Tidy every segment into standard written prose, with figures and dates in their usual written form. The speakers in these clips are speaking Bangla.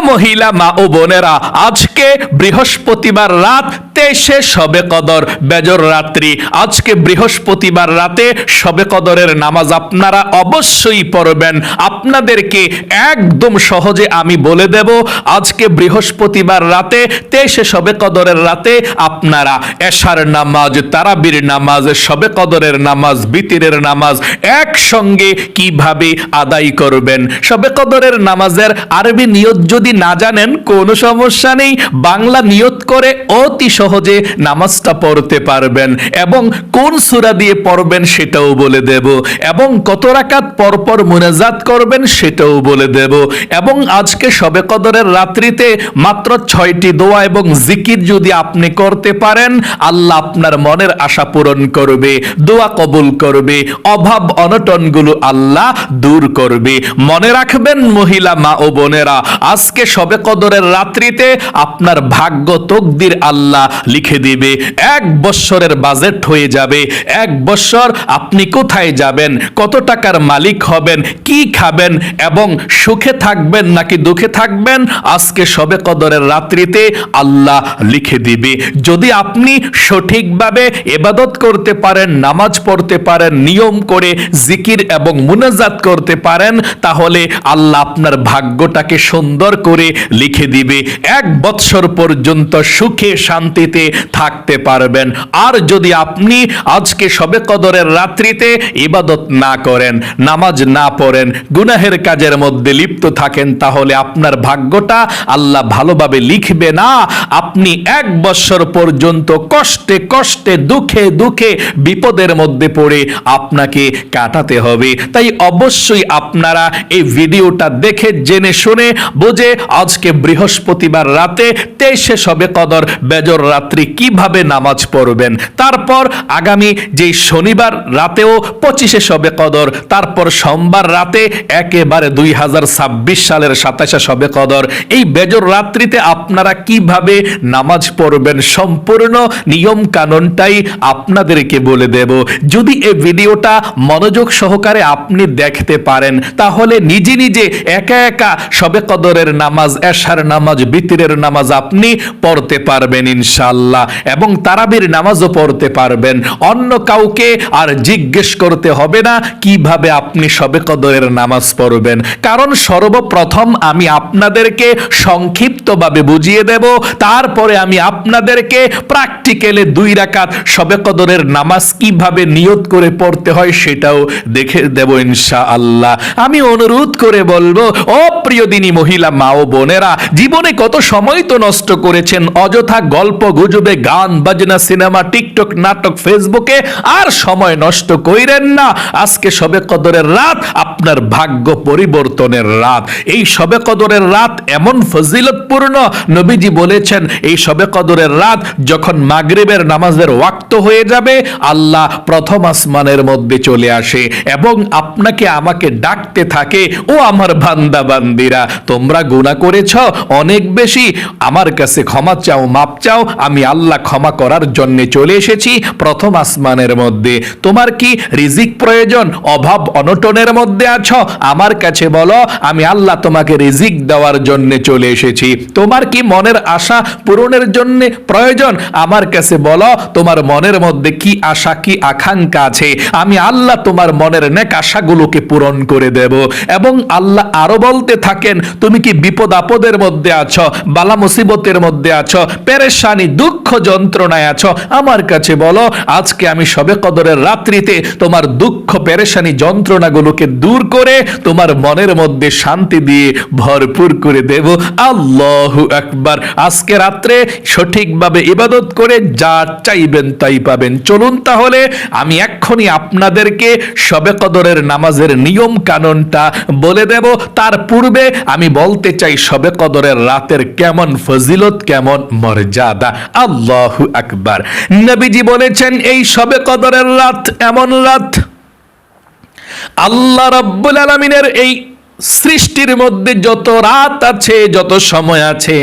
মহিলা মা ও বোনেরা, আজকে বৃহস্পতিবার রাত 23শে শবে কদর, বেজর রাত্রি। আজকে বৃহস্পতিবার রাতে শবে কদরের নামাজ আপনারা অবশ্যই পড়বেন। আপনাদেরকে একদম সহজে আমি বলে দেব, আজকে বৃহস্পতিবার রাতে 23শে শবে কদরের রাতে আপনারা এশার নামাজ, তারাবির নামাজ, শবে কদরের নামাজ, বিতিরের নামাজ একসঙ্গে কিভাবে আদায় করবেন। শবে কদরের নামাজের আরবি নিয়ত যদি না জানেন কোনো সমস্যা নেই, বাংলা নিয়ত করে অতি সহজে নামাজটা পড়তে পারবেন এবং কোন সূরা দিয়ে পড়বেন সেটাও বলে দেব এবং কত রাকাত পরপর মুনাজাত করবেন সেটাও বলে দেব। এবং আজকে শবে কদরের রাত্রিতে মাত্র 6টি দোয়া এবং জিকির যদি আপনি করতে পারেন, আল্লাহ আপনার মনের আশা পূরণ করবে, দোয়া কবুল করবে, অভাব অনটনগুলো আল্লাহ দূর করবে। মনে রাখবেন মহিলা মা ও বোনেরা, আজকে শবে কদরের রাত্রিতে আপনার ভাগ্য তকদির আল্লাহ লিখে দিবে। 1 বছরের বাজেট হয়ে যাবে। 1 বছর আপনি কোথায় যাবেন, কত টাকার মালিক হবেন, কি খাবেন এবং সুখে থাকবেন নাকি দুঃখে থাকবেন, আজকে শবে কদরের রাত্রিতে আল্লাহ লিখে দিবে। যদি আপনি সঠিকভাবে ইবাদত করতে পারেন, নামাজ পড়তে পারেন, নিয়ম করে জিকির এবং মুনাজাত করতে পারেন, তাহলে আল্লাহ আপনার ভাগ্যটাকে সুন্দর করে লিখে দিবে। 1 বছর পর্যন্ত সুখে শান্তিতে থাকতে পারবেন। আর যদি আপনি আজকে শবে কদরের রাত্রিতে ইবাদত না করেন, নামাজ না পড়েন, গুনাহের কাজের মধ্যে লিপ্ত থাকেন, তাহলে আপনার ভাগ্যটা আল্লাহ ভালোভাবে লিখবে না। আপনি 1 বছর পর্যন্ত কষ্টে কষ্টে, দুঃখে দুঃখে, বিপদের মধ্যে পড়ে আপনাকে কাটাতে হবে। তাই অবশ্যই আপনারা এই ভিডিওটা দেখে জেনে শুনে বুঝে আজকে বৃহস্পতিবার রাতে 23শে শবে কদর, বেজর রাত্রি কিভাবে নামাজ পড়বেন। তারপর আগামী যে শনিবার রাতেও 25শে শবে কদর, তারপর সোমবার রাতে একেবারে 2026 সালের 27শে শবে কদর, এই বেজর রাত্রিতে আপনারা কিভাবে নামাজ পড়বেন সম্পূর্ণ নিয়ম কানুনটাই আপনাদেরকে বলে দেব। যদি এই ভিডিওটা মনোযোগ সহকারে আপনি দেখতে পারেন, তাহলে নিজে নিজে একা একা শবে কদরের নামাজ, এশার নামাজ, বিতিরের নামাজ আপনি পড়তে পারবেন ইনশাআল্লাহ এবং তারাবির নামাজও পড়তে পারবেন। অন্য কাউকে আর জিজ্ঞেস করতে হবে না কিভাবে আপনি শবে কদরের নামাজ পড়বেন, কারণ সর্বপ্রথম আমি আপনাদেরকে সংক্ষিপ্তভাবে বুঝিয়ে দেব, তারপরে আমি আপনাদেরকে প্র্যাকটিক্যালে 2 রাকাত শবে কদরের নামাজ কিভাবে নিয়ত করে পড়তে হয় সেটাও দেখে দেব ইনশাআল্লাহ। আমি অনুরোধ করে বলবো, ও প্রিয় দিনী মহিলা মা ও বোনেরা, জীবনে কত সময় তো নষ্ট করেছেন অযথা গল্প গুজবে, গান বাজনা, সিনেমা, টিকটক, নাটক, ফেসবুকে। আর সময় নষ্ট কইরেন না। আজকে শবে কদরের রাত আপনার ভাগ্য পরিবর্তনের রাত। এই শবে কদরের রাত এমন ফজিলতপূর্ণ, নবীজি বলেছেন এই শবে কদরের রাত যখন মাগরিবের নামাজের ওয়াক্ত হয়ে যাবে, আল্লাহ প্রথম আসমানের মধ্যে চলে আসে এবং আপনাকে আমাকে ডাকতে থাকে, ও আমার বান্দা বান্দিরা, তোমরা গুনাহ করেছ অনেক বেশি, আমার কাছে ক্ষমা চাও, মাপ চাও, আমি আল্লাহ ক্ষমা করার জন্য চলে এসেছি প্রথম আসমানের মধ্যে। তোমার কি রিজিক প্রয়োজন, অভাব অনটনের মধ্যে আছো, আমার কাছে বলো, আমি আল্লাহ তোমাকে রিজিক দেওয়ার জন্য চলে এসেছি। তোমার কি মনের আশা পূরণের জন্য প্রয়োজন, আমার কাছে বলো, তোমার মনের মধ্যে কি আশা কি আকাঙ্ক্ষা আছে, আমি আল্লাহ তোমার মনের নেক আশাগুলোকে পূরণ করে দেব। এবং আল্লাহ আরো বলতে থাকেন, তুমি কি বিপদ আপদের মধ্যে আছো, বালা মুসিবতের মধ্যে আছো, পেরেশানি দুঃখ যন্ত্রণায় আছো, আমার কাছে বলো, আজকে আমি শবে কদরের রাত্রিতে তোমার দুঃখ পেরেশানি যন্ত্রণাগুলোকে দূর করে তোমার মনের মধ্যে শান্তি দিয়ে ভরপুর করে দেব। আল্লাহু আকবার। আজকে রাত্রে সঠিকভাবে ইবাদত করে যা চাইবেন তাই পাবেন। চলুন তাহলে আমি এক্ষুনি আপনাদেরকে শবে কদরের নামাজের নিয়ম কানুনটা বলে দেব। তার পূর্বে আমি বলতে চাই শবে কদরের রাতের কেমন ফজিলত, কেমন মর্যাদা। আল্লাহু আকবার। নবীজি বলেছেন এই শবে কদরের রাত এমন রাত, আল্লাহ রাব্বুল আলামিনের এই সৃষ্টির মধ্যে যত রাত আছে, যত সময় আছে,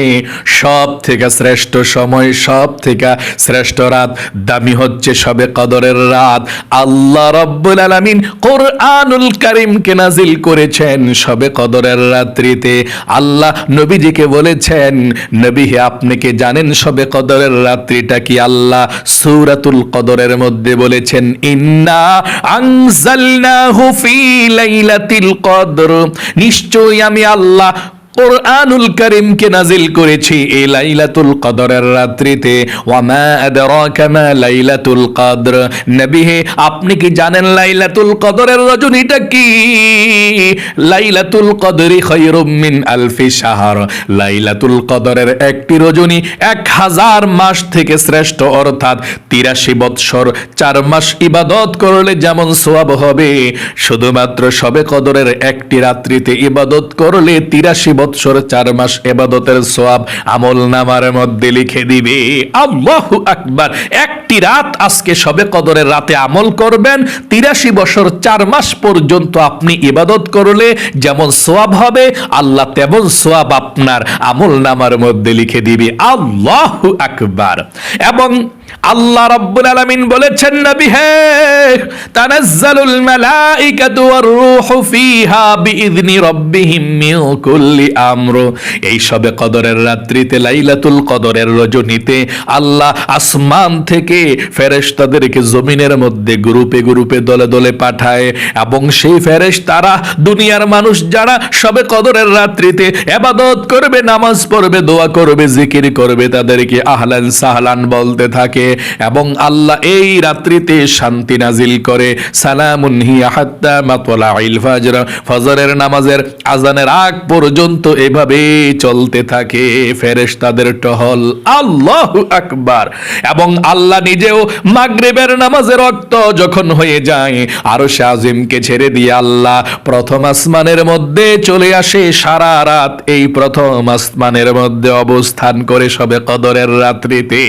সব থেকে শ্রেষ্ঠ সময়, সব থেকে শ্রেষ্ঠ রাত দামি হচ্ছে শবে কদরের রাত। আল্লাহ রাব্বুল আলামিন কোরআনুল কারীমকে নাজিল করেছেন শবে কদরের রাত্রিতে। আল্লাহ নবীজিকে বলেছেন, নবী হে আপনি কি জানেন শবে কদরের রাত্রিটা কি? আল্লাহ সূরাতুল কদরের মধ্যে বলেছেন, ইন্না আনজালনাহু ফি লাইলাতিল কদর, নিশ্চয়ই আমি আল্লাহ কোরআনুল কারীমকে নাজিল করেছি এই লাইলাতুল কদরের রাত্রিতে। ওয়া মা আদরাকা মা লাইলাতুল কদর, নবী হে আপনি কি জানেন লাইলাতুল কদরের রজনীটা কি? লাইলাতুল কদরি খায়রুম মিন আলফি শাহর, লাইলাতুল কদরের একটি রজনী 1000 মাস থেকে শ্রেষ্ঠ, অর্থাৎ 83 বৎসর 4 মাস ইবাদত করলে যেমন সওয়াব হবে, শুধুমাত্র শবে কদরের একটি রাত্রিতে ইবাদত করলে 83 বৎসর 4 মাস ইবাদতের সওয়াব আমল নামার মধ্যে লিখে দিবে। আল্লাহু আকবার। একটি রাত আজকে শবে কদরের রাতে আমল করবেন, 83 বছর 4 মাস পর্যন্ত আপনি ইবাদত করলে যেমন সওয়াব হবে, আল্লাহ তেমন সওয়াব আপনার আমল নামার মধ্যে লিখে দিবে। আল্লাহু আকবার। এবং আল্লাহ রাব্বুল আলামিন বলেছেন, নবী হে তানাজ্জালুল মালাইকাতু ওয়ার রূহু ফিহা বিইذনি রাব্বিহিম মিন কুল্লি আমর, এই শবে কদরের রাত্রিতে লাইলাতুল কদরের রজনীতে আল্লাহ আসমান থেকে ফেরেশতাদেরকে জমিনের মধ্যে গ্রুপে গ্রুপে দলে দলে পাঠায়, এবং সেই ফেরেশতারা দুনিয়ার মানুষ যারা শবে কদরের রাত্রিতে ইবাদত করবে, নামাজ পড়বে, দোয়া করবে, জিকির করবে, তাদেরকে আহলান সাহলান বলতে থাকে। এবং আল্লাহ এই রাত্রিতে শান্তি নাজিল করে, সালামুন হিয়া হাত্তা মাতলাইল ফাজর, ফজরের নামাজের আজানের আগ পর্যন্ত এভাবে চলতে থাকে ফেরেশতাদের টহল। আল্লাহু আকবার। এবং আল্লাহ নিজেও মাগরিবের নামাজের ওয়াক্ত যখন হয়ে যায়, আরশে আজিমকে ছেড়ে দিয়ে আল্লাহ প্রথম আসমানের মধ্যে চলে আসে, সারা রাত এই প্রথম আসমানের মধ্যে অবস্থান করে শবে কদরের রাত্রিতে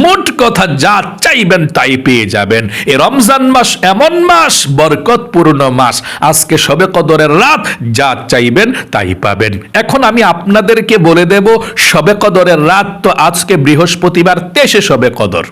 মোট কথা যা চাইবেন তাই পেয়ে যাবেন। এই রমজান মাস এমন মাস, বরকতপূর্ণ মাস, আজকে শবে কদরের রাত যা চাইবেন তাই পাবেন। এখন আমি আপনাদেরকে বলে দেব, শবে কদরের রাত তো আজকে বৃহস্পতিবার 23 শবে কদর।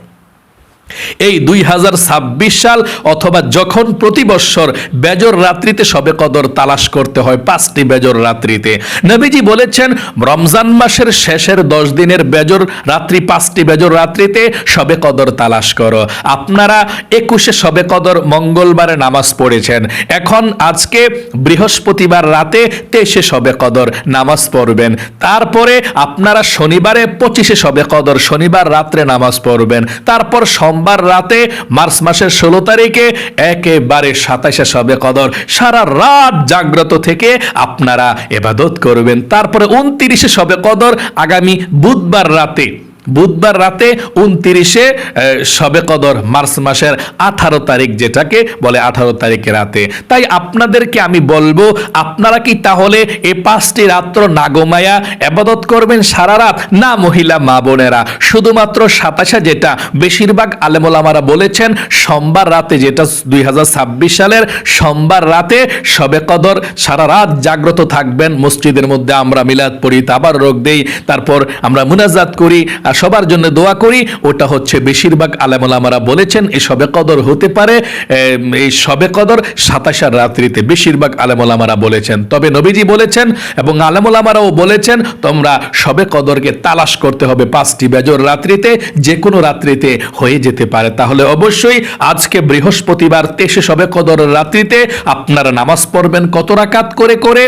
এই 2026 সাল অথবা যখন প্রতি বছর বেজর রাত্রিতে শবে কদর তালাশ করতে হয়, 5টি বেজর রাত্রিতে, নবীজি বলেছেন রমজান মাসের শেষের 10 দিনের বেজর রাত্রি, 5টি বেজর রাত্রিতে শবে কদর তালাশ করো। আপনারা 21 শবে কদর মঙ্গলবারে নামাজ পড়েছেন, এখন আজকে বৃহস্পতিবার রাতে 23 শবে কদর নামাজ পড়বেন। তারপরে আপনারা শনিবারে 25 শবে কদর শনিবার রাত্রে নামাজ পড়বেন। তারপর সোমবার রাতে মার্চ মাসের 16 তারিখে একেবারে 27 শবে কদর সারা রাত জাগ্রত থেকে আপনারা ইবাদত করবেন। তারপরে 29 শবে কদর আগামী বুধবার রাতে 29 শবে কদর মার্চ মাসের 18 তারিখ, যেটাকে বলে 18 তারিখে রাতে। তাই আপনাদেরকে আমি বলবো, আপনারা কি তাহলে এই 5টি রাত্র না ঘুমায়া ইবাদত করবেন সারা রাত? না মহিলা মা বোনেরা, শুধুমাত্র 27 যেটা বেশিরভাগ আলেম ওলামারা বলেছেন সোমবার রাতে, যেটা 2026 সালের সোমবার রাতে শবে কদর সারা রাত জাগ্রত থাকবেন। মসজিদের মধ্যে আমরা মিলাদ পড়ি, তাবাররুক দেই, তারপর আমরা মুনাজাত করি, সবার জন্য দোয়া করি। ওটা হচ্ছে বেশিরভাগ আলেম ওলামারা বলেছেন এই শবে কদর হতে পারে, এই শবে কদর 27 রাত্রিতে বেশিরভাগ আলেম ওলামারা বলেছেন। তবে নবীজি বলেছেন এবং আলেম ওলামারাও বলেছেন তোমরা শবে কদরকে তালাশ করতে হবে 5টি বেজর রাত্রিতে, যে কোনো রাত্রিতে হয়ে যেতে পারে। তাহলে অবশ্যই আজকে বৃহস্পতিবার 23 শবে কদর রাত্রিতে আপনারা নামাজ পড়বেন কত রাকাত করে করে?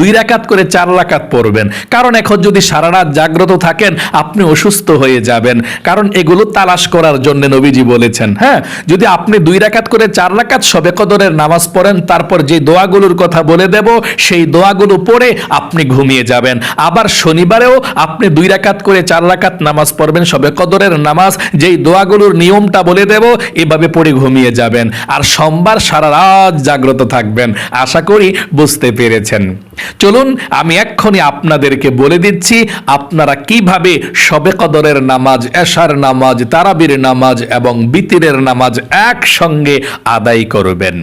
2 রাকাত করে 4 রাকাত পড়বেন। কারণ এখন যদি সারা রাত জাগ্রত থাকেন আপনি অসুস্থ হয়ে যাবেন, কারণ এগুলো তালাশ করার জন্য নবীজি বলেছেন। হ্যাঁ, যদি আপনি 2 রাকাত করে 4 রাকাত শবে কদরের নামাজ পড়েন, তারপর যে দোয়াগুলোর কথা বলে দেব সেই দোয়াগুলো পড়ে আপনি ঘুমিয়ে যাবেন। আবার শনিবারেও আপনি 2 রাকাত করে 4 রাকাত নামাজ পড়বেন শবে কদরের নামাজ, যেই দোয়াগুলোর নিয়মটা বলে দেব এভাবে পড়ে ঘুমিয়ে যাবেন। আর সোমবার সারা রাত জাগ্রত থাকবেন। আশা করি বুঝতে পেরেছেন। চলুন আমি এক্ষুনি আপনাদেরকে বলে দিচ্ছি আপনারা কিভাবে শবে কদরের নামাজ, এশার নামাজ, তারাবির নামাজ এবং বিতিরের নামাজ একসঙ্গে আদায় করবেন।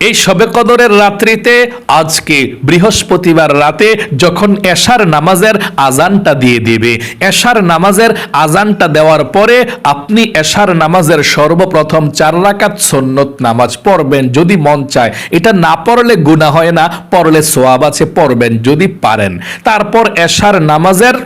এই শবে কদরের রাত্রিতে আজকে বৃহস্পতিবার রাতে যখন এশার নামাজের আজানটা দিয়ে দিবে, এশার নামাজের আজানটা দেওয়ার পরে আপনি এশার নামাজের সর্বপ্রথম 4 রাকাত সুন্নত নামাজ পড়বেন যদি মন চায়। এটা না পড়লে গুনাহ হয় না, পড়লে সওয়াব আছে, পড়বেন যদি পারেন। তারপর এশার নামাজের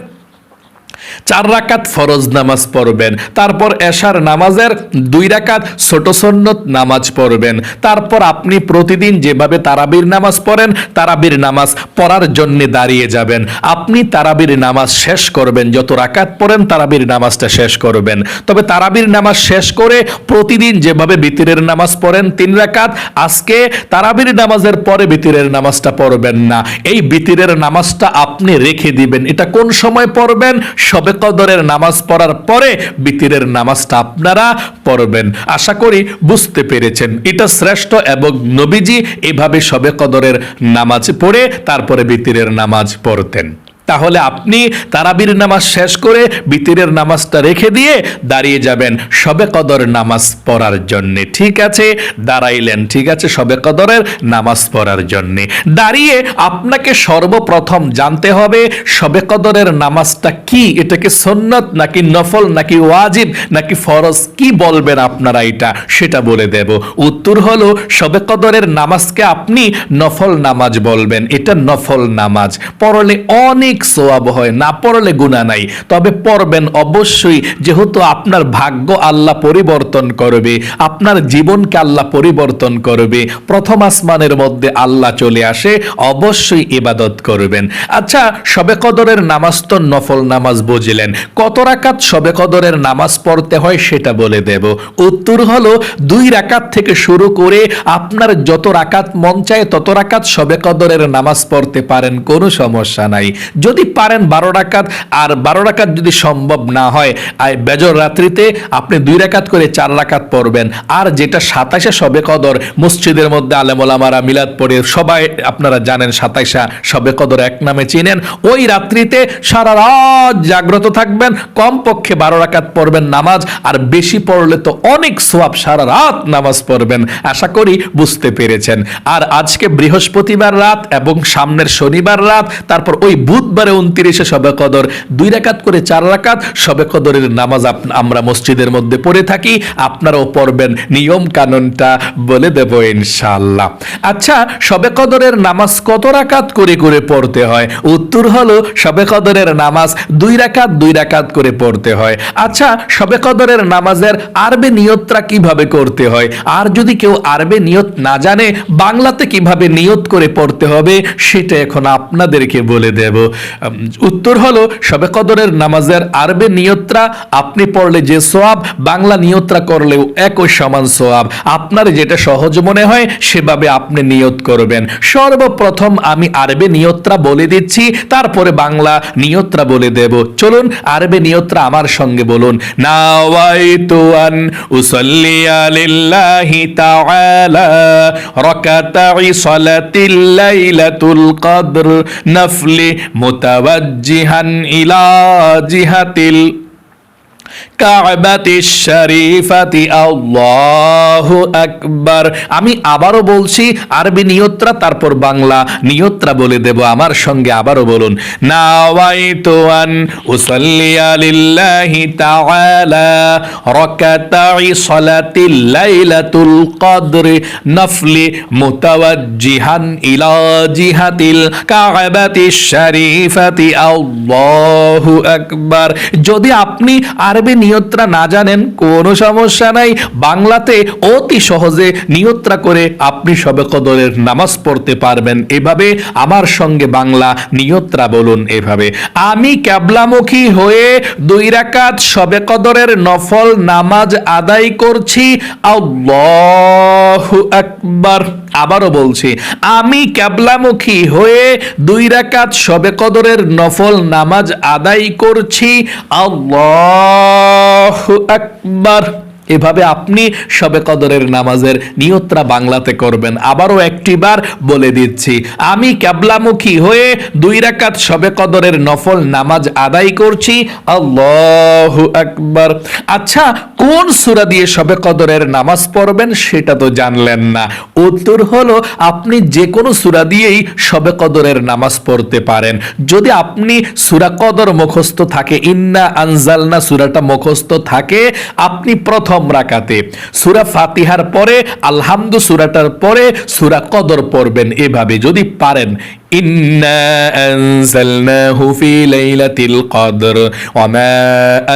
4 রাকাত ফরজ নামাজ পড়বেন, তারপর এশার নামাজের 2 রাকাত ছোট সুন্নত নামাজ পড়বেন। তারপর আপনি প্রতিদিন যেভাবে তারাবির নামাজ পড়েন, তারাবির নামাজ পড়ার জন্য দাঁড়িয়ে যাবেন। আপনি তারাবির নামাজ শেষ করবেন, যত রাকাত পড়েন তারাবির নামাজটা শেষ করবেন। তবে তারাবির নামাজ শেষ করে প্রতিদিন যেভাবে বিতিরের নামাজ পড়েন 3 রাকাত, আজকে তারাবির নামাজের পরে বিতিরের নামাজটা পড়বেন না। এই বিতিরের নামাজটা আপনি রেখে দিবেন। এটা কোন সময় পড়বেন? শবে কদরের নামাজ পড়ার পরে বিতিরের নামাজটা আপনারা পড়বেন। আশা করি বুঝতে পেরেছেন। এটা শ্রেষ্ঠ এবং নবীজি এভাবে শবে কদরের নামাজ পড়ে তারপরে বিতিরের নামাজ পড়তেন। তাহলে আপনি তারাবির নামাজ শেষ করে বিতিরের নামাজটা রেখে দিয়ে দাঁড়িয়ে যাবেন শবে কদর নামাজ পড়ার জন্য। ঠিক আছে, দাঁড়াইলেন, ঠিক আছে, শবে কদরের নামাজ পড়ার জন্য দাঁড়িয়ে আপনাকে সর্বপ্রথম জানতে হবে শবে কদরের নামাজটা কি। এটাকে সুন্নত নাকি নফল নাকি ওয়াজিব নাকি ফরজ, কি বলবেন আপনারা? এটা সেটা বলে দেব। উত্তর হলো শবে কদরের নামাজকে আপনি নফল নামাজ বলবেন। এটা নফল নামাজ, পড়লে অনেক সওয়াব হয়, না পড়লে গুনাহ নাই। তবে পড়বেন অবশ্যই, যেহেতু আপনার ভাগ্য আল্লাহ পরিবর্তন করবে, আপনার জীবনকে আল্লাহ পরিবর্তন করবে। প্রথম আসমানের মধ্যে আল্লাহ চলে আসে, অবশ্যই ইবাদত করবেন। আচ্ছা, শবে কদরের নামাজ তো নফল নামাজ বুঝলেন, কত রাকাত শবে কদরের নামাজ পড়তে হয় সেটা বলে দেব। উত্তর হলো 2 রাকাত থেকে শুরু করে আপনার যত রাকাত মন চায় তত রাকাত শবে কদরের নামাজ পড়তে পারেন, কোনো সমস্যা নাই। যদি পারেন 12 রাকাত, আর 12 রাকাত যদি সম্ভব না হয় বেজর রাত্রিতে আপনি 2 রাকাত করে 4 রাকাত পড়বেন। আর যেটা 27 শবে কদর মসজিদের মধ্যে আলেম ওলামারা মিলাদ পড়ে, সবাই আপনারা জানেন 27 শবে কদর এক নামে চিনেন, ওই রাত্রিতে সারা রাত জাগ্রত থাকবেন, কমপক্ষে 12 রাকাত পড়বেন নামাজ, আর বেশি পড়লে তো অনেক সওয়াব, সারা রাত নামাজ পড়বেন। আশা করি বুঝতে পেরেছেন। আর আজকে বৃহস্পতিবার রাত এবং সামনের শনিবার রাত, তারপর ওই বুধবারে 29 শবে কদর 2 রাকাত করে 4 রাকাত শবে কদরের নামাজ আমরা মসজিদের মধ্যে পড়ে থাকি, আপনারাও পড়বেন। নিয়ম কানুনটা বলে দেব ইনশাআল্লাহ। আচ্ছা, শবে কদরের নামাজ কত রাকাত করে করে পড়তে হয়? উত্তর হলো শবে কদরের নামাজ 2 রাকাত 2 রাকাত করে পড়তে হয়। আচ্ছা, শবে কদরের নামাজের আরবি নিয়তটা কিভাবে করতে হয়? আর যদি কেউ আরবি নিয়ত না জানে, বাংলাতে কিভাবে নিয়ত করে পড়তে হবে সেটা এখন আপনাদেরকে বলে দেব। উত্তর হলো শবে কদরের নামাজের আরবি নিয়তটা আপনি পড়লে যে সওয়াব, বাংলা নিয়তটা করলেও একই সমান সওয়াব। আপনার যেটা সহজ মনে হয় সেভাবে আপনি নিয়ত করবেন। সর্বপ্রথম আমি আরবি নিয়তটা বলে দিচ্ছি, তারপরে বাংলা নিয়তটা বলে দেব। চলুন আরবি নিয়তটা আমার সঙ্গে বলুন। নাওয়াইতু আন উসাল্লিয়া লিল্লাহি তাআলা রাকাতাই সালাতিল লাইলাতুল কদর নফলি মুতাওয়াজ্জিহান ইলা জিহাতিল কাবাতিশ শরীফাতি আল্লাহু আকবার। আমি আবারও বলছি আরবি নিয়তটা, তারপর বাংলা নিয়তটা বলে দেব। আমার সঙ্গে আবারও বলুন। নাওয়াইতু আন উসাল্লিয়া লিল্লাহি তাআলা রাকাতাই সালাতিল লাইলাতুল কদর নফলি মুতাওয়াজ্জিহান ইলা জিহাতিল কাবাতিশ শরীফাতি আল্লাহু আকবার। যদি আপনি আরবি নিয়তটা না জানেন, কোনো সমস্যা নাই, বাংলাতে অতি সহজে নিয়তটা করে আপনি শবে কদরের নামাজ পড়তে পারবেন। এভাবে আমার সঙ্গে বাংলা নিয়তটা বলুন এভাবে। আমি কিবলামুখী হয়ে 2 রাকাত শবে কদরের নফল নামাজ আদায় করছি, আল্লাহু আকবার। আবারও বলছি, আমি কিবলামুখী হয়ে 2 রাকাত শবে কদরের নফল নামাজ আদায় করছি, আল্লাহু আকবার। এভাবে আপনি শবে কদরের নামাজের নিয়তটা বাংলাতে করবেন। আবারও একটিবার বলে দিচ্ছি, আমি কিবলামুখী হয়ে 2 রাকাত শবে কদরের নফল নামাজ আদায় করছি। আল্লাহু আকবার। আচ্ছা, কোন সূরা দিয়ে শবে কদরের নামাজ পড়বেন সেটা তো জানলেন না। উত্তর হলো, আপনি যে কোনো সূরা দিয়েই শবে কদরের নামাজ পড়তে পারেন। যদি আপনি সূরা কদর মুখস্থ থাকে, ইন্না আনজালনা সূরাটা মুখস্থ থাকে, আপনি প্রথম রাকাতে সূরা ফাতিহার পরে আলহামদু সূরাটার পরে সূরা কদর পড়বেন। এভাবে যদি পারেন, ইন্না আনজালনাহু ফি লাইলাতিল কদর ওয়া মা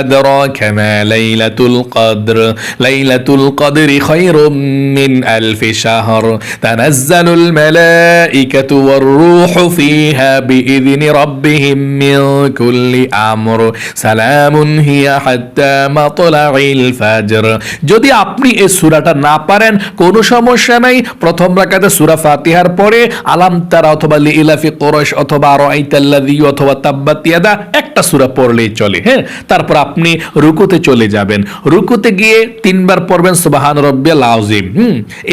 আদরাকা মা লাইলাতুল কদর লাইলাতুল কদরি খায়রুম মিন আলফি শাহর তানাজ্জালুল মালাইকাতু ওয়ার রূহু ফিহা বিইذনি রাব্বিহিম মিন কুল্লি আমর সালামুন হিয়া হাত্তা মাতলাইল ফাজর। যদি আপনি এই সূরাটা না পারেন, কোনো সমস্যা নাই। প্রথম রাকাতে সূরা ফাতিহার পরে আলাম তারা অথবা লিইলাফি কুরাইশ অথবা রাআইতাল্লাযী অথবা তাব্বাত ইয়াদা একটা সূরা পড়লেই চলে। হ্যাঁ, তারপর আপনি রুকুতে চলে যাবেন। রুকুতে গিয়ে 3 বার পড়বেন সুবহান রাব্বিয়াল আযীম।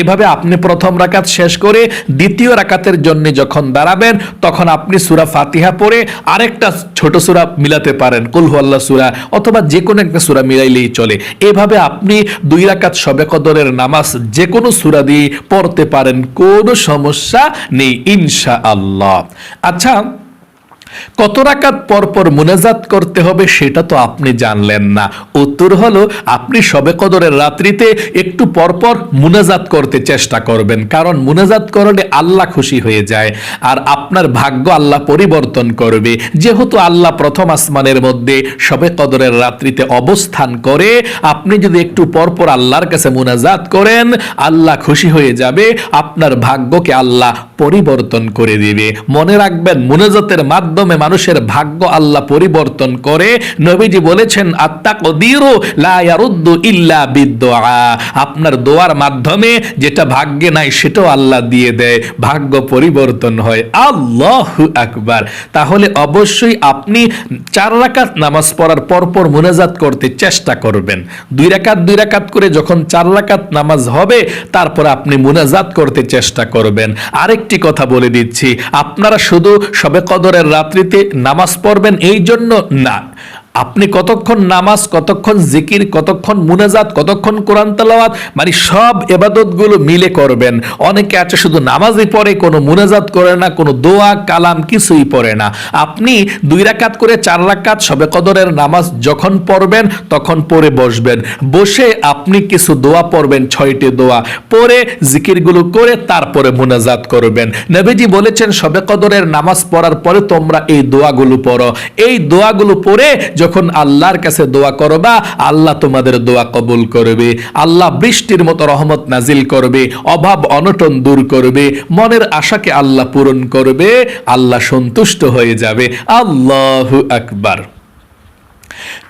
এভাবে আপনি প্রথম রাকাত শেষ করে দ্বিতীয় রাকাতের জন্য যখন দাঁড়াবেন, তখন আপনি সূরা ফাতিহা পড়ে আরেকটা ছোট সূরা মিলাতে পারেন, কুল হুয়াল্লাহ সূরা অথবা যে কোনো একটা সূরা মিলাইলেই চলে। এভাবে আপনি 2 রাকাত শবে কদরের নামাজ যে কোনো সূরা দিয়ে পড়তে পারেন, কোনো সমস্যা নেই ইনশাআল্লাহ। আচ্ছা, কত রাকাত পর পর মুনাজাত করতে হবে সেটা তো আপনি জানলেন না। উত্তর হলো, আপনি শবে কদরের রাত্রিতে একটু পর পর মুনাজাত করতে চেষ্টা করবেন, কারণ মুনাজাত করলে আল্লাহ খুশি হয়ে যায় আর আপনার ভাগ্য আল্লাহ পরিবর্তন করবে। যেহেতু আল্লাহ প্রথম আসমানের মধ্যে শবে কদরের রাত্রিতে অবস্থান করে, আপনি যদি একটু পর পর আল্লাহর কাছে মুনাজাত করেন, আল্লাহ খুশি হয়ে যাবে, আপনার ভাগ্যকে আল্লাহ পরিবর্তন করে দিবে। মনে রাখবেন, মুনাজাতের মাধ্যমে মানুষের ভাগ্য আল্লাহ পরিবর্তন করে। নবীজি বলেছেন, আত-তাকদীরু লা ইয়ারুদ্দু ইল্লা বিদ-দুআ। আপনার দোয়ার মাধ্যমে যেটা ভাগ্যে নাই সেটাও আল্লাহ দিয়ে দেয়, ভাগ্য পরিবর্তন হয়। আল্লাহু আকবার। তাহলে অবশ্যই আপনি 4 রাকাত নামাজ পড়ার পর পর মুনাজাত করতে চেষ্টা করবেন। 2 রাকাত করে যখন 4 রাকাত নামাজ হবে, তারপর আপনি মুনাজাত করতে চেষ্টা করবেন। আরেকটি কথা বলে দিচ্ছি, আপনারা শুধু শবে কদরের রাত্রিতে নামাজ পড়বেন এই জন্য না, আপনি কতক্ষণ নামাজ, কতক্ষণ জিকির, কতক্ষণ মুনাজাত, কতক্ষণ কোরআন তেলাওয়াত, মানে সব ইবাদতগুলো মিলে করবেন। অনেকে আছে শুধু নামাজই পড়ে, কোনো মুনাজাত করে না, কোনো দোয়া কালাম কিছুই পড়ে না। আপনি 2 রাকাত করে 4 রাকাত শবে কদরের নামাজ যখন পড়বেন, তখন পড়ে বসবেন। বসে আপনি কিছু দোয়া পড়বেন, 6টি দোয়া পড়ে জিকিরগুলো করে তারপরে মুনাজাত করবেন। নবীজি বলেছেন, শবে কদরের নামাজ পড়ার পরে তোমরা এই দোয়াগুলো পড়ো। এই দোয়াগুলো পড়ে যখন আল্লাহর কাছে দোয়া করবা, আল্লাহ তোমাদের দোয়া কবুল করবে, আল্লাহ বৃষ্টির মতো রহমত নাজিল করবে, অভাব অনটন দূর করবে, মনের আশাকে আল্লাহ পূরণ করবে, আল্লাহ সন্তুষ্ট হয়ে যাবে। আল্লাহু আকবার।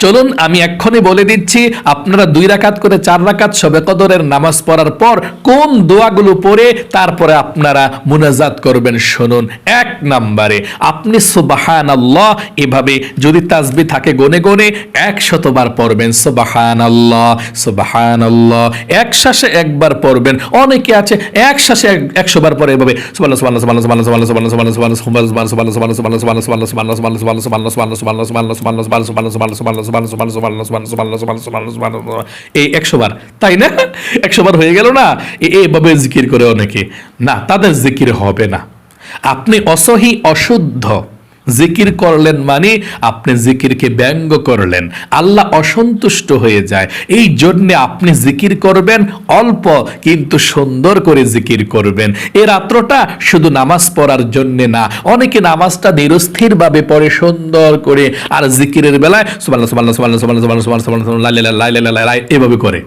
চলুন আমি এক্ষুনি বলে দিচ্ছি, আপনারা 2 রাকাত করে 4 রাকাত শবে কদরের নামাজ পড়ার পর কোন দোয়াগুলো পড়ে তারপরে আপনারা মুনাজাত করবেন শুনুন। 1 নম্বরে আপনি সুবহানাল্লাহ এভাবে যদি তাসবিহ থাকে গনে গনে 100 বার পড়বেন, সুবহানাল্লাহ সুবহানাল্লাহ। এক শ্বাসে একবার পড়বেন। অনেকে আছে এক শ্বাসে 100 বার পড়ে এভাবে এই 100 বার, তাই না? 100 বার হয়ে গেল না? এইভাবে জিকির করে অনেকে, না, তাদের জিকির হবে না। আপনি অসহি অশুদ্ধ জিকির করলেন মানে আপনি জিকিরকে ব্যঙ্গ করলেন, আল্লাহ অসন্তুষ্ট হয়ে যায়। এই জন্য আপনি জিকির করবেন অল্প কিন্তু সুন্দর করে জিকির করবেন। এই রাত্রটা শুধু নামাজ পড়ার জন্য না, অনেকে নামাজটা নিরস্থির ভাবে পড়ে সুন্দর করে, আর জিকিরের বেলায় সুবহানাল্লাহ সুবহানাল্লাহ সুবহানাল্লাহ সুবহানাল্লাহ সুবহানাল্লাহ লা ইলাহা ইল্লাল্লাহ এভাবে করে।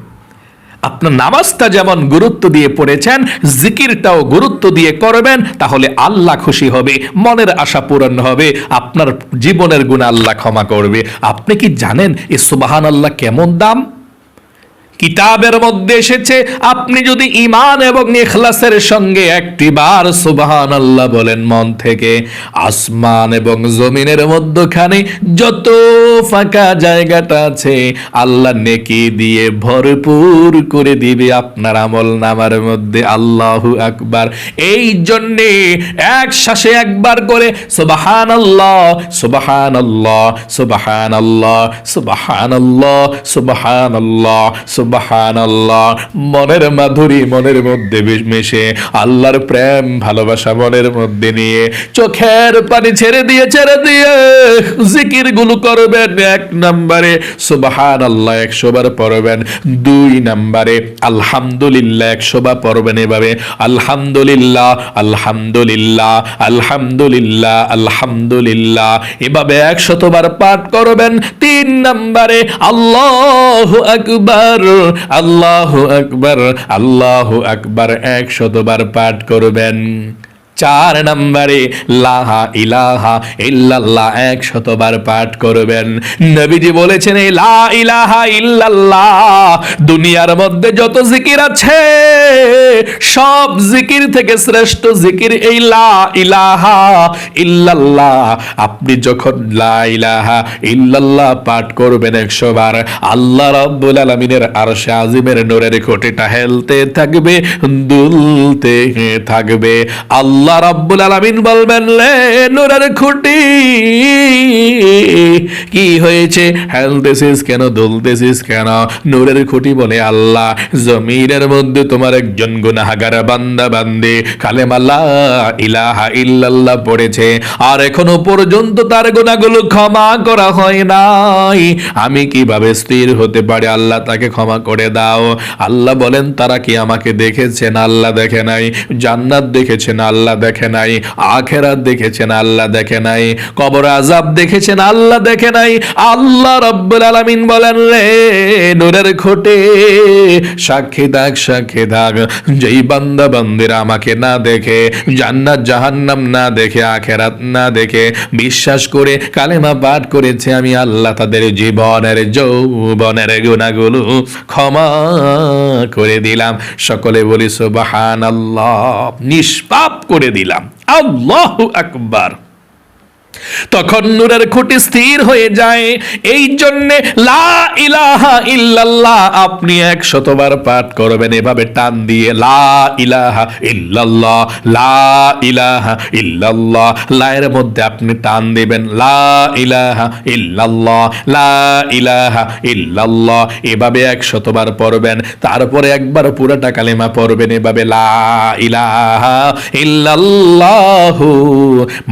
আপনার নামাজটা যেমন গুরুত্ব দিয়ে পড়েছেন, জিকিরটাও গুরুত্ব দিয়ে করবেন, তাহলে আল্লাহ খুশি হবে, মনের আশা পূরণ হবে, আপনার জীবনের গুনাহ আল্লাহ ক্ষমা করবে। আপনি কি জানেন এই সুবহানাল্লাহ কেমন দাম? কিতাবের মধ্যে এসেছে, আপনি যদি ঈমান এবং ইখলাসের সঙ্গে একটিবার সুবহানাল্লাহ বলেন মন থেকে, আসমান এবং জমিনের মধ্যখানে যত ফাঁকা জায়গাটা আছে আল্লাহ নেকি দিয়ে ভরপুর করে দিবে আপনার আমলনামার মধ্যে। আল্লাহু আকবার। এই জন্যে এক শ্বাসে একবার করে সুবহানাল্লাহ সুবহানাল্লাহ সুবহানাল্লাহ সুবহানাল্লাহ সুবহানাল্লাহ সুবহানাল্লাহ মনের মাধুরী মনের মধ্যে মিশে, আল্লাহর প্রেম ভালোবাসা মনের মধ্যে নিয়ে চোখের পানি ছেড়ে দিয়ে জিকির গুলো করবেন। 1 নম্বরে সুবহানাল্লাহ 100 বার পড়বেন, 2 নম্বরে আলহামদুলিল্লাহ 100 বার পড়বেন। এভাবে আলহামদুলিল্লাহ আলহামদুলিল্লাহ আলহামদুলিল্লাহ আলহামদুলিল্লাহ এভাবে 100 বার পাঠ করবেন। 3 নম্বরে আল্লাহু আকবার আল্লাহু আকবার আল্লাহু আকবার 100 বার পাঠ করবেন। 4 নম্বরে লা ইলাহা ইল্লাল্লাহ 100 বার পাঠ করবেন। নবীজি বলেছেন এই লা ইলাহা ইল্লাল্লাহ দুনিয়ার মধ্যে যত জিকির আছে সব জিকির থেকে শ্রেষ্ঠ জিকির এই লা ইলাহা ইল্লাল্লাহ। আপনি যখন লা ইলাহা ইল্লাল্লাহ পাঠ করবেন 100 বার, আল্লাহ রাব্বুল আলামিনের আরশে আজিমের নূরের খুঁটিটা হেলতে থাকবে, দুলতে থাকবে। আল্লাহ রাব্বুল আলামিন বলবেন, লে নূরের খুঁটি কি হয়েছে, হেলতেছিস কেন, দুলতেছিস কেন? নূরের খুঁটি বলে, আল্লাহ জমিনের মধ্যে তোমার একজন গুনাহগার বান্দা বান্দি কালেমা লা ইলাহা ইল্লাল্লাহ পড়েছে, আর এখনো পর্যন্ত তার গুনাহগুলো ক্ষমা করা হয় নাই। আমি কিভাবে স্থির হতে পারি? আল্লাহ তাকে ক্ষমা করে দাও। আল্লাহ বলেন, তারা কি আমাকে দেখেছেন? আল্লাহ দেখে নাই। জান্নাত দেখেছেন? আল্লাহ দেখে নাই। আখিরাত দেখেছেন? আল্লাহ দেখে নাই। কবর আযাব দেখেছেন? আল্লাহ দেখে নাই। আল্লাহ রাব্বুল আলামিন বলেন, রে নূরের খুঁটি সাক্ষী থাক, সাক্ষী থাক, যেই বান্দা বান্দিরা আমাকে না দেখে, জান্নাত জাহান্নাম না দেখে, আখিরাত না দেখে বিশ্বাস করে কালেমা পাঠ করেছে, আমি আল্লাহ তাদের জীবনের যৌবনের গুনাহগুলো ক্ষমা করে দিলাম। সকলে বলি সুবহানাল্লাহ। নিষ্পাপ করে দিলাম। আল্লাহু আকবার। তখন নূরের খুঁটি স্থির হয়ে যায়। এই জন্যে লা ইলাহা ইল্লাল্লাহ আপনি 100 বার পাঠ করবেন এভাবে টান দিয়ে, লা ইলাহা ইল্লাল্লাহ লা ইলাহা ইল্লাল্লাহ। লায়ের মধ্যে আপনি টান দিবেন, লা ইলাহা ইল্লাল্লাহ লা ইলাহা ইল্লাল্লাহ এভাবে 100 বার পড়বেন। তারপরে একবার পুরোটা কালেমা পড়বেন এভাবে, লা ইলাহা ইল্লাল্লাহু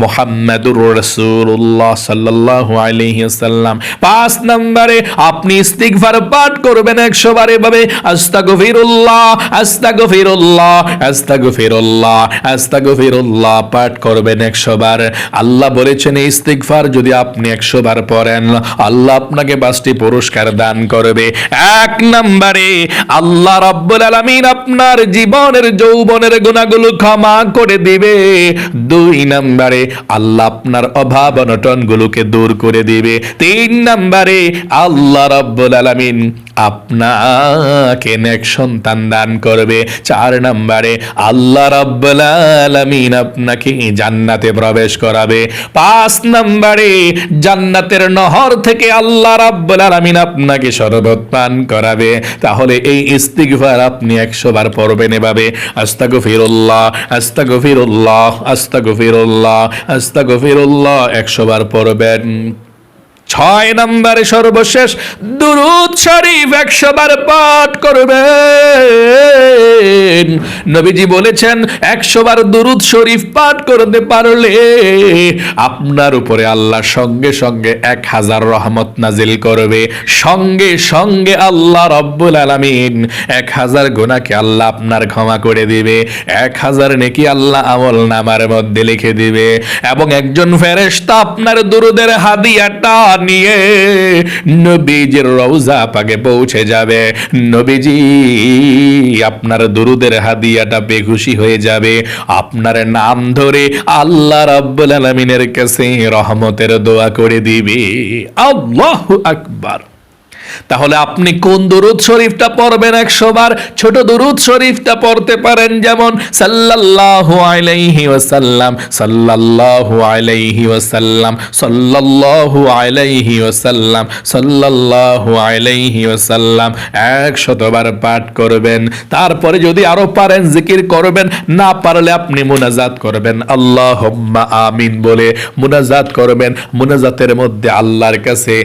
মুহাম্মাদুর রাসূলুল্লাহ সাল্লাল্লাহু আলাইহি ওয়াসাল্লাম। 5 নম্বরে আপনি ইস্তিগফার পাঠ করবেন 100 বার এভাবে, আস্তাগফিরুল্লাহ আস্তাগফিরুল্লাহ আস্তাগফিরুল্লাহ আস্তাগফিরুল্লাহ পাঠ করবেন 100 বার। আল্লাহ বলেছেন এই ইস্তিগফার যদি আপনি 100 বার পড়েন, আল্লাহ আপনাকে 5টি পুরস্কার দান করবে। 1 নম্বরে আল্লাহ রাব্বুল আলামিন আপনার জীবনের যৌবনের গুনাহগুলো ক্ষমা করে দিবে। 2 নম্বরে আল্লাহ আপনার অভাব অনটন গুলোকে দূর করে দিবে। 3 নম্বরে আল্লাহ রাব্বুল আলামিন আপনাকে নেক সন্তান দান করবে। 4 নম্বরে আল্লাহ রাব্বুল আলামিন আপনাকে জান্নাতে প্রবেশ করাবে। 5 নম্বরে জান্নাতের নহর থেকে আল্লাহ রাব্বুল আলামিন আপনাকে শরবত পান করাবে। তাহলে এই ইস্তিগফার আপনি 100 বার পড়বেন এভাবে, আস্তাগফিরুল্লাহ আস্তাগফিরুল্লাহ আস্তাগফিরুল্লাহ আস্তাগফিরুল্লাহ 100 বার পড়বেন। 6 নম্বরে সর্বশেষ দুরূদ শরীফ 100 বার পাঠ করবেন। নবীজি বলেছেন 100 বার দুরূদ শরীফ পাঠ করতে পারলে আপনার উপরে আল্লাহ সঙ্গে সঙ্গে 1000 রহমত নাজিল করবে। সঙ্গে সঙ্গে আল্লাহ রাব্বুল আলামিন 1000 গুনাহকে আল্লাহ আপনার ক্ষমা করে দিবে। 1000 নেকি আল্লাহ আমলনামার মধ্যে লিখে দিবে, এবং একজন ফেরেশতা আপনার দুরূদের হাদিয়াটা নিয়ে নবীজির রওজা পাকে পৌঁছে যাবে। নবীজি আপনার দুরূদের হাদিয়াটা পেয়ে খুশি হয়ে যাবে, আপনার নাম ধরে আল্লাহ রাব্বুল আলামিনের কাছে রহমতের দোয়া করে দিবে। আল্লাহু আকবার। তাহলে আপনি কোন দুরূদ শরীফটা পড়বেন 100 বার? ছোট দুরূদ শরীফটা পড়তে পারেন, যেমন সাল্লাল্লাহু আলাইহি ওয়াসাল্লাম, সাল্লাল্লাহু আলাইহি ওয়াসাল্লাম, সাল্লাল্লাহু আলাইহি ওয়াসাল্লাম, সাল্লাল্লাহু আলাইহি ওয়াসাল্লাম 100 বার পাঠ করবেন। তারপরে যদি আরো পারেন জিকির করবেন, না পারলে আপনি মুনাজাত করবেন, আল্লাহুম্মা আমিন বলে মুনাজাত করবেন। মুনাজাতের মধ্যে আল্লাহর কাছে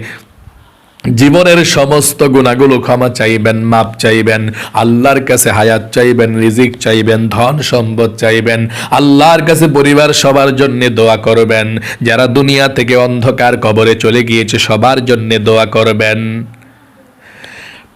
জীবনের সমস্ত গুনাহগুলো ক্ষমা চাইবেন, মাপ চাইবেন, আল্লাহর কাছে হায়াত চাইবেন, রিজিক চাইবেন, ধন সম্পদ চাইবেন, আল্লাহর কাছে পরিবার সবার জন্য দোয়া করবেন, যারা দুনিয়া থেকে অন্ধকার কবরে চলে গিয়েছে সবার জন্য দোয়া করবেন,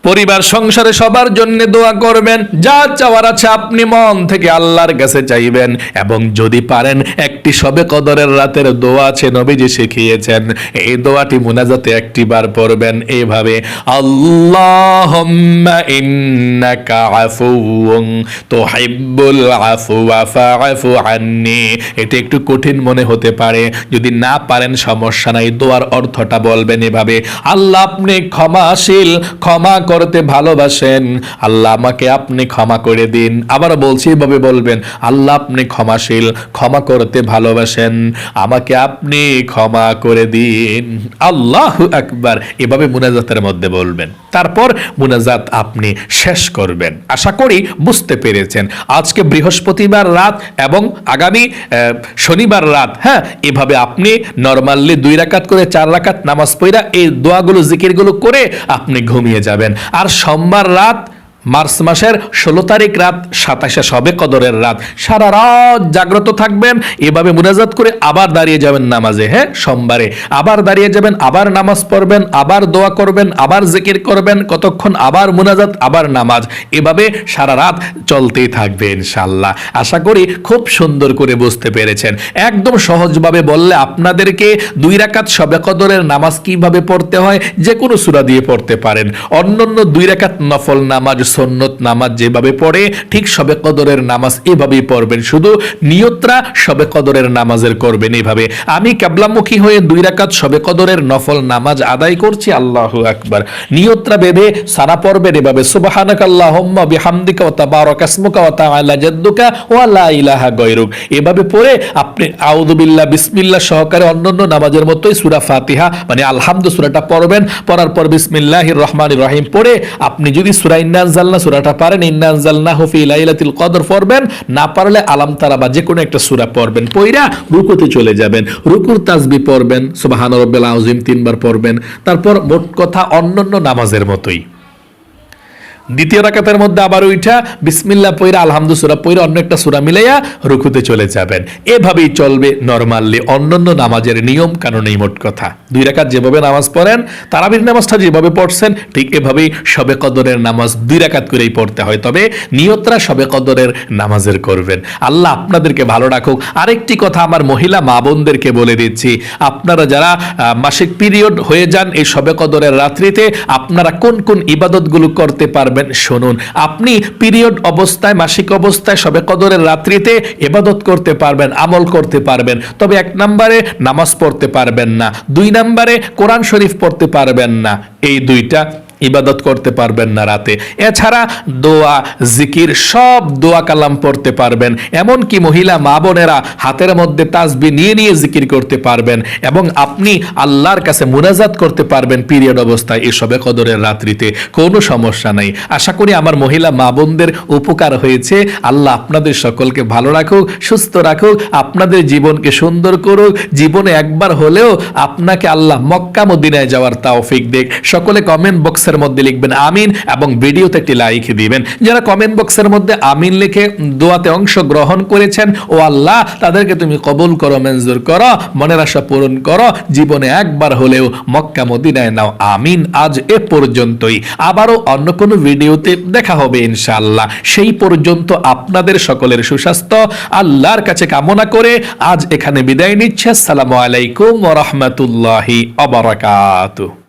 পরিবার সংসারে সবার জন্য দোয়া করবেন। যা চাওয়ার আছে আপনি মন থেকে আল্লাহর কাছে চাইবেন। এবং যদি পারেন একটি শবে কদরের রাতের দোয়া আছে, নবীজি শিখিয়েছেন, এই দোয়াটি মুনাজাতে একটি বার পড়বেন এইভাবে, আল্লাহুম্মা ইন্নাকা আফুউন তুহিব্বুল আফওয়া ফাআফু আন্নি। এটা একটু কঠিন মনে হতে পারে, যদি না পারেন সমস্যা নাই, দোয়ার অর্থটা বলবেন এভাবে, আল্লাহ আপনি ক্ষমাশীল, ক্ষমা করতে ভালোবাসেন, আল্লাহ আমাকে আপনি ক্ষমা করে দিন। আবার বলছি এভাবে বলবেন, আল্লাহ আপনি ক্ষমাশীল, ক্ষমা করতে ভালোবাসেন, আমাকে আপনি ক্ষমা করে দিন। আল্লাহু আকবার, এভাবে মুনাজাতের মধ্যে বলবেন। তারপর মুনাজাত আপনি শেষ করবেন। আশা করি বুঝতে পেরেছেন। আজকে বৃহস্পতিবার রাত এবং আগামী শনিবার রাত, হ্যাঁ, এভাবে আপনি নরমালি 2 রাকাত করে 4 রাকাত নামাজ পড়া এই দোয়াগুলো জিকিরগুলো করে আপনি ঘুমিয়ে যাবেন। আর সোমবার রাত, মার্চ মাসের 16 তারিখ রাত, 27শে শবে কদরের রাত, সারা রাত জাগ্রত থাকবেন। এভাবে মুনাজাত করে আবার দাঁড়িয়ে যাবেন নামাজে, হ্যাঁ, সোমবারে আবার দাঁড়িয়ে যাবেন, আবার নামাজ পড়বেন, আবার দোয়া করবেন, আবার জিকির করবেন, কতক্ষণ, আবার মুনাজাত, আবার নামাজ, এভাবে সারা রাত চলতেই থাকবে ইনশাআল্লাহ। আশা করি খুব সুন্দর করে বুঝতে পেরেছেন। একদম সহজভাবে বললে আপনাদেরকে 2 রাকাত শবে কদরের নামাজ কিভাবে পড়তে হয়, যে কোনো সূরা দিয়ে পড়তে পারেন। অন্যান্য 2 রাকাত নফল নামাজ, সুন্নত নামাজ যেভাবে পড়ে ঠিক শবে কদরের নামাজ এভাবেই পড়বেন, শুধু নিয়তরা শবে কদরের নামাজের করবেন এভাবে। আমি কিবলামুখী হয়ে 2 রাকাত শবে কদরের নফল নামাজ আদায় করছি, আল্লাহু আকবার, নিয়তরা বেঁধে সারা পড়বেন এভাবে, সুবহানাকাল্লাহুম্মা বিহামদিকা ওয়া তাবারাকা ইসমুকা ওয়া তাআলা জাদ্দুকা ওয়া লা ইলাহা গায়রুক, এভাবে পড়ে আপনি আউযু বিল্লাহ বিসমিল্লাহ সহকারে অন্যান্য নামাজের মতোই সূরা ফাতিহা মানে আলহামদু সূরাটা পড়বেন। পড়ার পর বিসমিল্লাহির রহমানির রহিম পড়ে আপনি যদি সূরা ইন্না সূরাটা পারেন, ইন্না আনজালনাহু ফি লাইলাতুল কদর পড়বেন, না পারলে আলাম তারা বা যে কোনো একটা সূরা পড়বেন, পড়া রুকুতে চলে যাবেন, রুকুর তাসবিহ পড়বেন, সুবহান রাব্বিল আযীম 3 বার পড়বেন। তারপর মোট কথা অন্যান্য নামাজের মতোই দ্বিতীয় রাকাতের মধ্যে আবার উঠা বিসমিল্লাহ পড়া আলহামদু সূরা পড়া অন্য একটা সূরা মিলাইয়া রুকুতে চলে যাবেন। এভাবেই চলবে নরমালি অন্যান্য নামাজের নিয়ম কানুনেই। মোট কথা 2 রাকাত যেভাবে নামাজ পড়েন, তারাবির নামাজটা যেভাবে পড়ছেন ঠিক এভাবেই শবে কদরের নামাজ 2 রাকাত করেই পড়তে হয়, তবে নিয়তরা শবে কদরের নামাজের করবেন। আল্লাহ আপনাদেরকে ভালো রাখুক। আরেকটি কথা আমার মহিলা মা বোনদেরকে বলে দিচ্ছি, আপনারা যারা মাসিক পিরিয়ড হয়ে যান এই শবে কদরের রাত্রিতে আপনারা কোন কোন ইবাদতগুলো করতে পারবেন শুনুন। আপনি পিরিয়ড অবস্থায়, মাসিক অবস্থায় শবে কদরের রাত্রিতে ইবাদত করতে পারবেন, আমল করতে পারবেন, তবে 1 নম্বরে নামাজ পড়তে পারবেন না, 2 নম্বরে কোরআন শরীফ পড়তে পারবেন না, এই 2টা ইবাদত করতে পারবেন না রাতে। এছাড়া দোয়া জিকির সব দোয়া কালাম পড়তে পারবেন। এমনকি মহিলা মা বোনেরা হাতের মধ্যে তাসবিহ নিয়ে নিয়ে জিকির করতে পারবেন এবং আপনি আল্লাহর কাছে মুনাজাত করতে পারবেন পিরিয়ড অবস্থায় এই শবে কদরের রাত্রিতে, কোনো সমস্যা নাই। আশা করি আমার মহিলা মা বোনদের উপকার হয়েছে। আল্লাহ আপনাদের সকলকে ভালো রাখুক, সুস্থ রাখুক, আপনাদের জীবনকে সুন্দর করুক। জীবনে একবার হলেও আপনাকে আল্লাহ মক্কা মদিনায় যাওয়ার তৌফিক দেখ। সকলে কমেন্ট বক্সে মধ্যে লিখবেন আমিন এবং ভিডিওতে একটি লাইক দিবেন। যারা কমেন্ট বক্সের মধ্যে আমিন লিখে দোয়াতে অংশ গ্রহণ করেছেন, ও আল্লাহ তাদেরকে তুমি কবুল করো, মঞ্জুর করো, মনের আশা পূরণ করো, জীবনে একবার হলেও মক্কা মদিনায় নাও, আমিন। আজ এ পর্যন্তই, আবারও অন্য কোনো ভিডিওতে দেখা হবে ইনশাআল্লাহ। সেই পর্যন্ত আপনাদের সকলের সুস্বাস্থ্য আল্লাহর কাছে কামনা করে আজ এখানে বিদায় নিচ্ছে। আসসালামু আলাইকুম ওয়া রাহমাতুল্লাহি ওয়া বারাকাতুহু।